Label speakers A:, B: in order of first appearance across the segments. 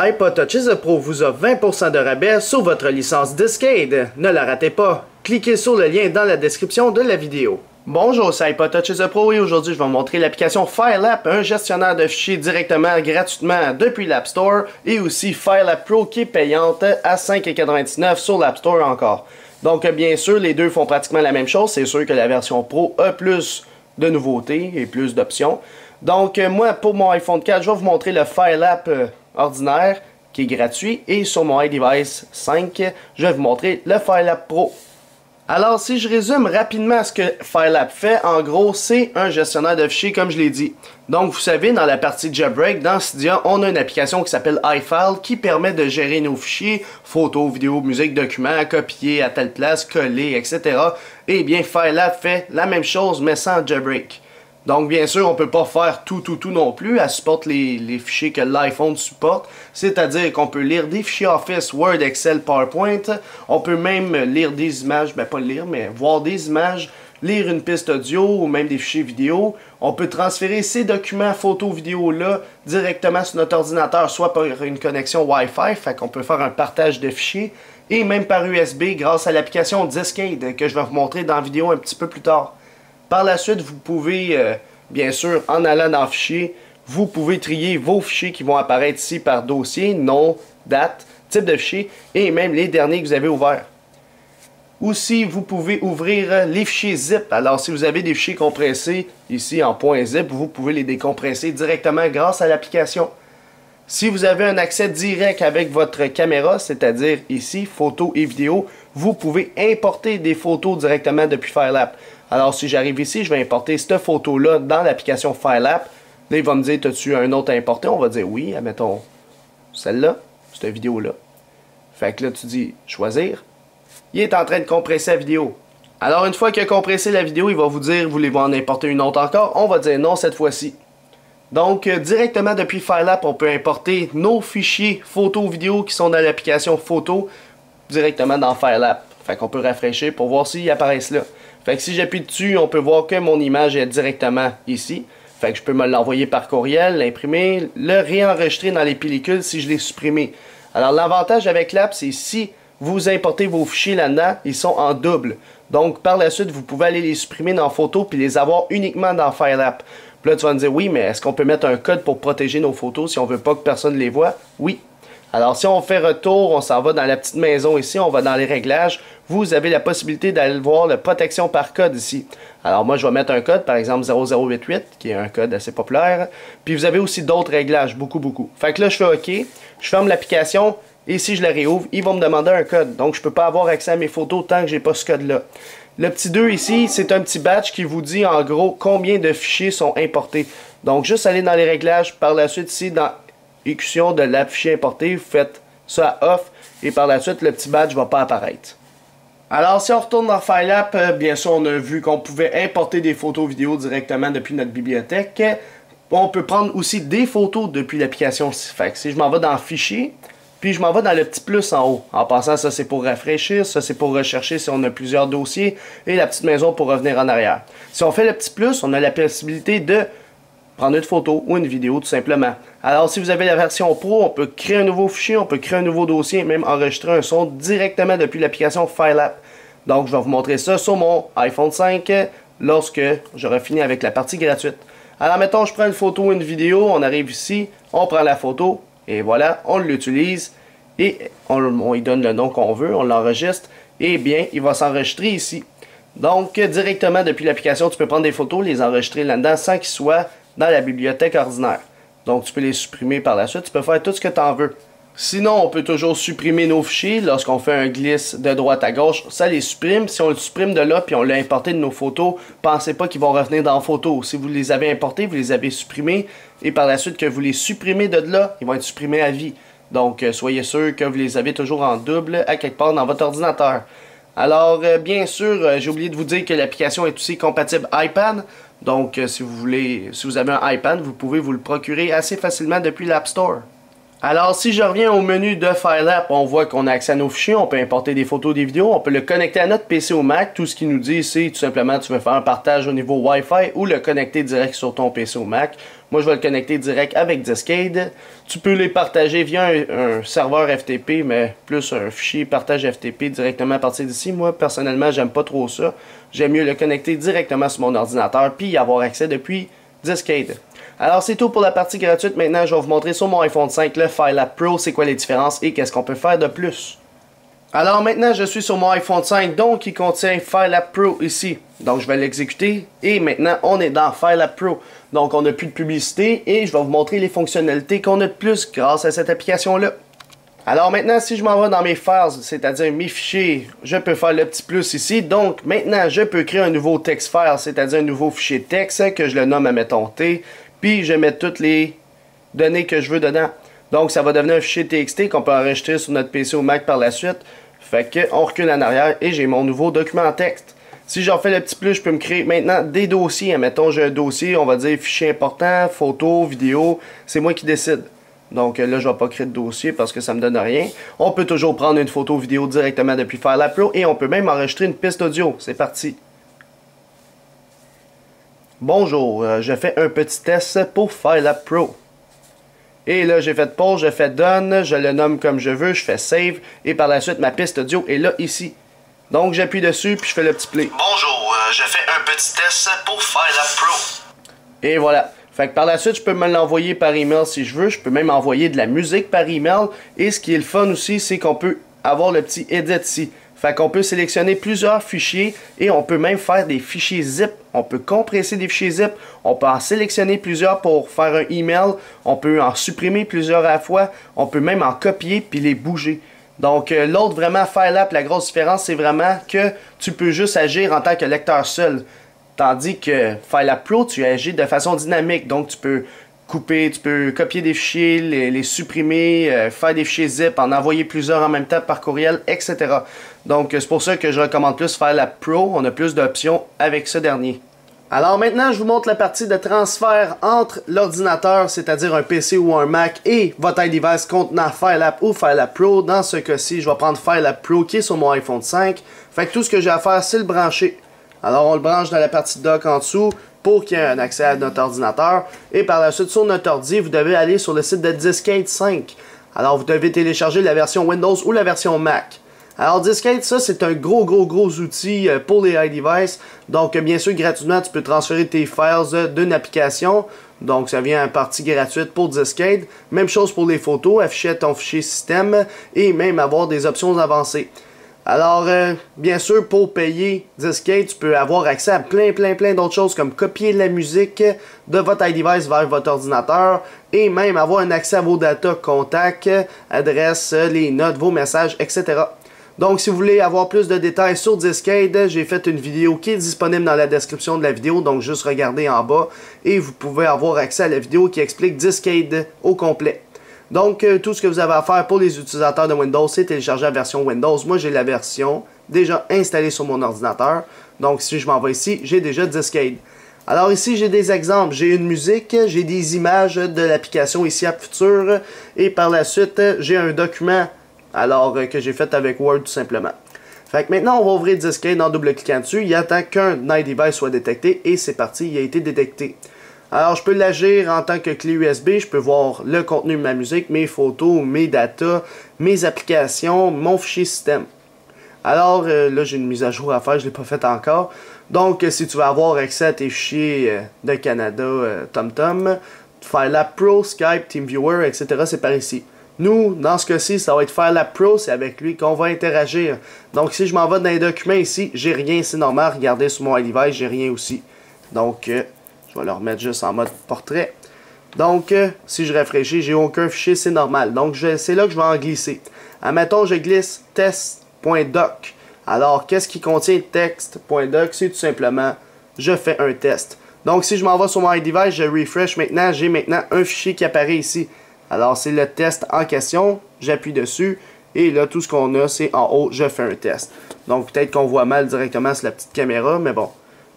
A: iPod Touch Pro vous offre 20% de rabais sur votre licence Discade. Ne la ratez pas. Cliquez sur le lien dans la description de la vidéo. Bonjour, c'est iPod Touch Pro et aujourd'hui je vais vous montrer l'application FileApp, un gestionnaire de fichiers directement gratuitement depuis l'App Store, et aussi FileApp Pro qui est payante à 5,99$ sur l'App Store encore. Donc bien sûr les deux font pratiquement la même chose, c'est sûr que la version Pro a plus de nouveautés et plus d'options. Donc moi pour mon iPhone 4 je vais vous montrer le FileApp ordinaire qui est gratuit, et sur mon iDevice 5 je vais vous montrer le FileApp Pro. Alors, si je résume rapidement ce que FileApp fait, en gros, c'est un gestionnaire de fichiers, comme je l'ai dit. Donc, vous savez, dans la partie Jailbreak, dans Cydia, on a une application qui s'appelle iFile qui permet de gérer nos fichiers, photos, vidéos, musique, documents, copier à telle place, coller, etc. Et bien, FileApp fait la même chose, mais sans Jailbreak. Donc, bien sûr, on ne peut pas faire tout non plus. Elle supporte les fichiers que l'iPhone supporte. C'est-à-dire qu'on peut lire des fichiers Office, Word, Excel, PowerPoint. On peut même lire des images, ben pas lire, mais voir des images, lire une piste audio ou même des fichiers vidéo. On peut transférer ces documents, photos, vidéos-là directement sur notre ordinateur, soit par une connexion Wi-Fi, fait qu'on peut faire un partage de fichiers, et même par USB grâce à l'application Discade que je vais vous montrer dans la vidéo un petit peu plus tard. Par la suite, vous pouvez, bien sûr, en allant dans Fichiers, vous pouvez trier vos fichiers qui vont apparaître ici par dossier, nom, date, type de fichier, et même les derniers que vous avez ouverts. Aussi, vous pouvez ouvrir les fichiers zip. Alors, si vous avez des fichiers compressés ici en .zip, vous pouvez les décompresser directement grâce à l'application. Si vous avez un accès direct avec votre caméra, c'est-à-dire ici, photos et vidéos, vous pouvez importer des photos directement depuis FileApp. Alors, si j'arrive ici, je vais importer cette photo-là dans l'application FileApp. Là, il va me dire, as-tu un autre à importer? On va dire oui, admettons celle-là, cette vidéo-là. Fait que là, tu dis choisir. Il est en train de compresser la vidéo. Alors, une fois qu'il a compressé la vidéo, il va vous dire, voulez-vous en importer une autre encore? On va dire non cette fois-ci. Donc, directement depuis FileApp, on peut importer nos fichiers photos, vidéos qui sont dans l'application photo directement dans FileApp. Fait qu'on peut rafraîchir pour voir s'ils apparaissent là. Fait que si j'appuie dessus, on peut voir que mon image est directement ici. Fait que je peux me l'envoyer par courriel, l'imprimer, le réenregistrer dans les pellicules si je l'ai supprimé. Alors l'avantage avec l'app, c'est si vous importez vos fichiers là-dedans, ils sont en double. Donc par la suite, vous pouvez aller les supprimer dans photos puis les avoir uniquement dans FileApp. Puis là, tu vas me dire, oui, mais est-ce qu'on peut mettre un code pour protéger nos photos si on veut pas que personne les voit? Oui. Alors, si on fait retour, on s'en va dans la petite maison ici, on va dans les réglages. Vous avez la possibilité d'aller voir la protection par code ici. Alors, moi, je vais mettre un code, par exemple 0088, qui est un code assez populaire. Puis, vous avez aussi d'autres réglages, beaucoup. Fait que là, je fais OK, je ferme l'application, et si je la réouvre, ils vont me demander un code. Donc, je peux pas avoir accès à mes photos tant que j'ai pas ce code-là. Le petit 2 ici, c'est un petit badge qui vous dit en gros combien de fichiers sont importés. Donc, juste aller dans les réglages, par la suite ici, dans exécution de l'app fichier importé, vous faites ça à off, et par la suite, le petit badge ne va pas apparaître. Alors, si on retourne dans FileApp, bien sûr, on a vu qu'on pouvait importer des photos vidéo directement depuis notre bibliothèque. On peut prendre aussi des photos depuis l'application. Fait que si je m'en vais dans Fichier, puis je m'en vais dans le petit plus en haut. En passant, ça c'est pour rafraîchir, ça c'est pour rechercher si on a plusieurs dossiers, et la petite maison pour revenir en arrière. Si on fait le petit plus, on a la possibilité de prendre une photo ou une vidéo tout simplement. Alors si vous avez la version Pro, on peut créer un nouveau fichier, on peut créer un nouveau dossier, et même enregistrer un son directement depuis l'application FileApp. Donc je vais vous montrer ça sur mon iPhone 5 lorsque j'aurai fini avec la partie gratuite. Alors mettons, je prends une photo ou une vidéo, on arrive ici, on prend la photo, et voilà, on l'utilise, et on lui donne le nom qu'on veut, on l'enregistre, et bien, il va s'enregistrer ici. Donc, directement depuis l'application, tu peux prendre des photos, les enregistrer là-dedans sans qu'ils soient dans la bibliothèque ordinaire. Donc, tu peux les supprimer par la suite, tu peux faire tout ce que tu en veux. Sinon, on peut toujours supprimer nos fichiers lorsqu'on fait un glisse de droite à gauche, ça les supprime. Si on le supprime de là puis on l'a importé de nos photos, pensez pas qu'ils vont revenir dans photos. Si vous les avez importés, vous les avez supprimés, et par la suite que vous les supprimez de là, ils vont être supprimés à vie. Donc soyez sûr que vous les avez toujours en double à quelque part dans votre ordinateur. Alors bien sûr, j'ai oublié de vous dire que l'application est aussi compatible iPad. Donc si vous avez un iPad, vous pouvez vous le procurer assez facilement depuis l'App Store. Alors, si je reviens au menu de FileApp, on voit qu'on a accès à nos fichiers, on peut importer des photos, des vidéos, on peut le connecter à notre PC ou Mac. Tout ce qu'il nous dit, c'est tout simplement tu veux faire un partage au niveau Wi-Fi ou le connecter direct sur ton PC ou Mac. Moi, je vais le connecter direct avec Discade. Tu peux les partager via un serveur FTP, mais plus un fichier partage FTP directement à partir d'ici. Moi, personnellement, j'aime pas trop ça. J'aime mieux le connecter directement sur mon ordinateur puis y avoir accès depuis Discade. Alors c'est tout pour la partie gratuite. Maintenant je vais vous montrer sur mon iPhone 5 le FileApp Pro, c'est quoi les différences et qu'est-ce qu'on peut faire de plus. Alors maintenant je suis sur mon iPhone 5, donc il contient FileApp Pro ici. Donc je vais l'exécuter et maintenant on est dans FileApp Pro. Donc on n'a plus de publicité et je vais vous montrer les fonctionnalités qu'on a de plus grâce à cette application là. Alors maintenant, si je m'en vais dans mes files, c'est-à-dire mes fichiers, je peux faire le petit plus ici. Donc maintenant, je peux créer un nouveau text file, c'est-à-dire un nouveau fichier texte que je le nomme, admettons T, puis je mets toutes les données que je veux dedans. Donc ça va devenir un fichier TXT qu'on peut enregistrer sur notre PC ou Mac par la suite. Fait que on recule en arrière et j'ai mon nouveau document en texte. Si j'en fais le petit plus, je peux me créer maintenant des dossiers. Admettons, j'ai un dossier, on va dire fichier important, photo, vidéo, c'est moi qui décide. Donc là, je ne vais pas créer de dossier parce que ça me donne rien. On peut toujours prendre une photo vidéo directement depuis FileApp Pro et on peut même enregistrer une piste audio. C'est parti. Bonjour, je fais un petit test pour FileApp Pro. Et là, j'ai fait pause, je fais done, je le nomme comme je veux, je fais save et par la suite, ma piste audio est là, ici. Donc j'appuie dessus puis je fais le petit play.
B: Bonjour, je fais un petit test pour FileApp Pro.
A: Et voilà. Fait que par la suite, je peux me l'envoyer par email si je veux. Je peux même envoyer de la musique par email. Et ce qui est le fun aussi, c'est qu'on peut avoir le petit edit ici. Fait qu'on peut sélectionner plusieurs fichiers et on peut même faire des fichiers zip. On peut compresser des fichiers zip. On peut en sélectionner plusieurs pour faire un email. On peut en supprimer plusieurs à la fois. On peut même en copier puis les bouger. Donc l'autre vraiment FileApp, la grosse différence, c'est vraiment que tu peux juste agir en tant que lecteur seul. Tandis que FileApp Pro, tu agis de façon dynamique. Donc, tu peux couper, tu peux copier des fichiers, les supprimer, faire des fichiers zip, en envoyer plusieurs en même temps par courriel, etc. Donc, c'est pour ça que je recommande plus FileApp Pro. On a plus d'options avec ce dernier. Alors maintenant, je vous montre la partie de transfert entre l'ordinateur, c'est-à-dire un PC ou un Mac, et votre iDevice contenant FileApp ou FileApp Pro. Dans ce cas-ci, je vais prendre FileApp Pro qui est sur mon iPhone 5. Fait que tout ce que j'ai à faire, c'est le brancher. Alors on le branche dans la partie dock en dessous pour qu'il y ait un accès à notre ordinateur. Et par la suite, sur notre ordi, vous devez aller sur le site de Discade 5. Alors vous devez télécharger la version Windows ou la version Mac. Alors Discade, ça c'est un gros outil pour les iDevice. Donc bien sûr, gratuitement, tu peux transférer tes files d'une application. Donc ça vient en partie gratuite pour Discade. Même chose pour les photos, afficher ton fichier système et même avoir des options avancées. Alors, bien sûr, pour payer Discade, tu peux avoir accès à plein d'autres choses comme copier la musique de votre iDevice vers votre ordinateur et même avoir un accès à vos data, contacts, adresses, les notes, vos messages, etc. Donc, si vous voulez avoir plus de détails sur Discade, j'ai fait une vidéo qui est disponible dans la description de la vidéo, donc juste regardez en bas et vous pouvez avoir accès à la vidéo qui explique Discade au complet. Donc, tout ce que vous avez à faire pour les utilisateurs de Windows, c'est télécharger la version Windows. Moi, j'ai la version déjà installée sur mon ordinateur. Donc, si je m'en vais ici, j'ai déjà Discade. Alors ici, j'ai des exemples. J'ai une musique, j'ai des images de l'application ici à Future. Et par la suite, j'ai un document que j'ai fait avec Word tout simplement. Fait que maintenant, on va ouvrir Discade en double-cliquant dessus. Il attend qu'un iDevice soit détecté et c'est parti, il a été détecté. Alors, je peux l'agir en tant que clé USB, je peux voir le contenu de ma musique, mes photos, mes datas, mes applications, mon fichier système. Alors, là, j'ai une mise à jour à faire, je ne l'ai pas faite encore. Donc, si tu veux avoir accès à tes fichiers de Canada, TomTom, FileApp Pro, Skype, TeamViewer, etc., c'est par ici. Nous, dans ce cas-ci, ça va être FileApp Pro, c'est avec lui qu'on va interagir. Donc, si je m'en vais dans les documents ici, j'ai rien, c'est normal, regardez sur mon iDevice, j'ai rien aussi. Donc, je vais le remettre juste en mode portrait. Donc, si je rafraîchis, j'ai aucun fichier, c'est normal. Donc, c'est là que je vais en glisser. Admettons, je glisse test.doc. Alors, qu'est-ce qui contient text.doc? C'est tout simplement, je fais un test. Donc, si je m'en vais sur mon iDevice, je refresh maintenant, j'ai maintenant un fichier qui apparaît ici. Alors, c'est le test en question. J'appuie dessus. Et là, tout ce qu'on a, c'est en haut, je fais un test. Donc, peut-être qu'on voit mal directement sur la petite caméra, mais bon.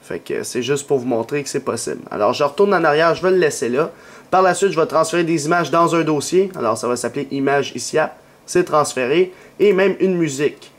A: Fait que c'est juste pour vous montrer que c'est possible. Alors je retourne en arrière, je vais le laisser là. Par la suite, je vais transférer des images dans un dossier. Alors ça va s'appeler Image ICIAP. C'est transféré. Et même une musique.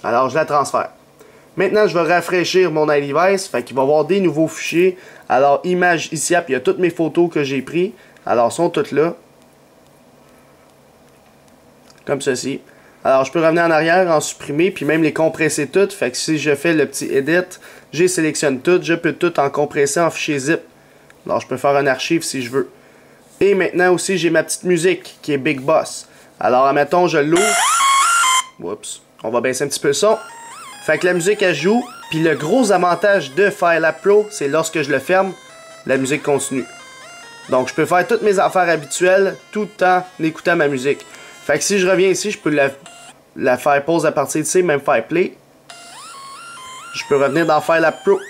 A: Alors je la transfère. Maintenant, je vais rafraîchir mon iDevice. Fait qu'il va y avoir des nouveaux fichiers. Alors Image ICIAP, il y a toutes mes photos que j'ai prises. Alors elles sont toutes là. Comme ceci. Alors, je peux revenir en arrière, en supprimer, puis même les compresser toutes. Fait que si je fais le petit edit, je sélectionne toutes, je peux tout en compresser en fichier zip. Alors, je peux faire un archive si je veux. Et maintenant aussi, j'ai ma petite musique qui est Big Boss. Alors, admettons, je l'ouvre. Oups, on va baisser un petit peu le son. Fait que la musique, elle joue. Puis le gros avantage de FireLab Pro, c'est lorsque je le ferme, la musique continue. Donc, je peux faire toutes mes affaires habituelles tout en écoutant ma musique. Fait que si je reviens ici, je peux la faire pause à partir d'ici, même faire play. Je peux revenir dans FireLab Pro.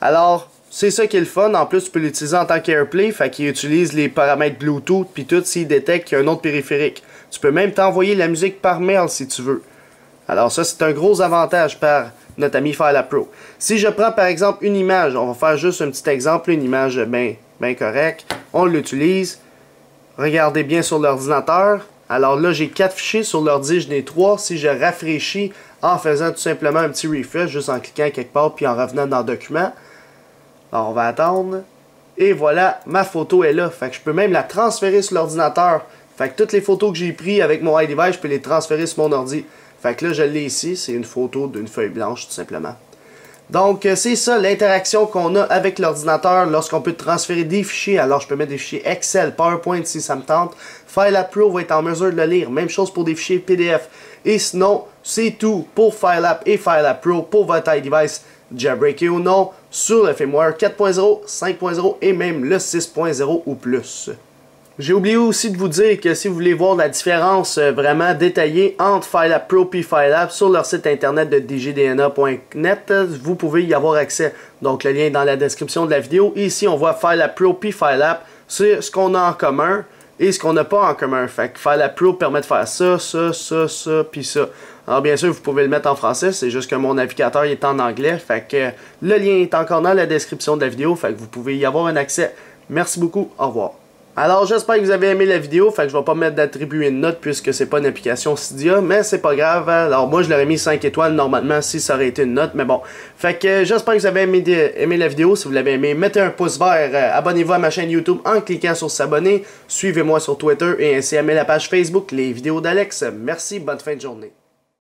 A: Alors, c'est ça qui est le fun. En plus, tu peux l'utiliser en tant qu'AirPlay. Fait qu'il utilise les paramètres Bluetooth puis tout s'il détecte qu'il y a un autre périphérique. Tu peux même t'envoyer la musique par mail si tu veux. Alors ça, c'est un gros avantage par notre ami FireLab Pro. Si je prends par exemple une image, on va faire juste un petit exemple, une image bien correcte. On l'utilise. Regardez bien sur l'ordinateur. Alors là, j'ai 4 fichiers sur l'ordi, je n'ai 3. Si je rafraîchis en faisant tout simplement un petit refresh, juste en cliquant quelque part puis en revenant dans Documents. Alors on va attendre. Et voilà, ma photo est là. Fait que je peux même la transférer sur l'ordinateur. Fait que toutes les photos que j'ai prises avec mon iDevice, je peux les transférer sur mon ordi. Fait que là, je l'ai ici. C'est une photo d'une feuille blanche, tout simplement. Donc, c'est ça l'interaction qu'on a avec l'ordinateur lorsqu'on peut transférer des fichiers. Alors, je peux mettre des fichiers Excel, PowerPoint si ça me tente. FireLab Pro va être en mesure de le lire. Même chose pour des fichiers PDF. Et sinon, c'est tout pour FireLab et FireLab Pro pour votre iDevice, jailbreaké ou non, sur le firmware 4.0, 5.0 et même le 6.0 ou plus. J'ai oublié aussi de vous dire que si vous voulez voir la différence vraiment détaillée entre FireLab Pro et FireLab sur leur site internet de djdna.net, vous pouvez y avoir accès. Donc le lien est dans la description de la vidéo. Et ici on voit FireLab Pro et FireLab, c'est ce qu'on a en commun et ce qu'on n'a pas en commun. Fait que FireLab Pro permet de faire ça, puis ça. Alors bien sûr vous pouvez le mettre en français, c'est juste que mon navigateur est en anglais. Fait que le lien est encore dans la description de la vidéo, fait que vous pouvez y avoir un accès. Merci beaucoup, au revoir. Alors j'espère que vous avez aimé la vidéo, fait que je vais pas mettre d'attribuer une note puisque c'est pas une application Cydia, mais c'est pas grave. Alors moi je l'aurais mis 5 étoiles normalement si ça aurait été une note, mais bon. Fait que j'espère que vous avez aimé la vidéo. Si vous l'avez aimé, mettez un pouce vert, abonnez-vous à ma chaîne YouTube en cliquant sur s'abonner, suivez-moi sur Twitter et ainsi aimez la page Facebook Les Vidéos d'Alex. Merci, bonne fin de journée.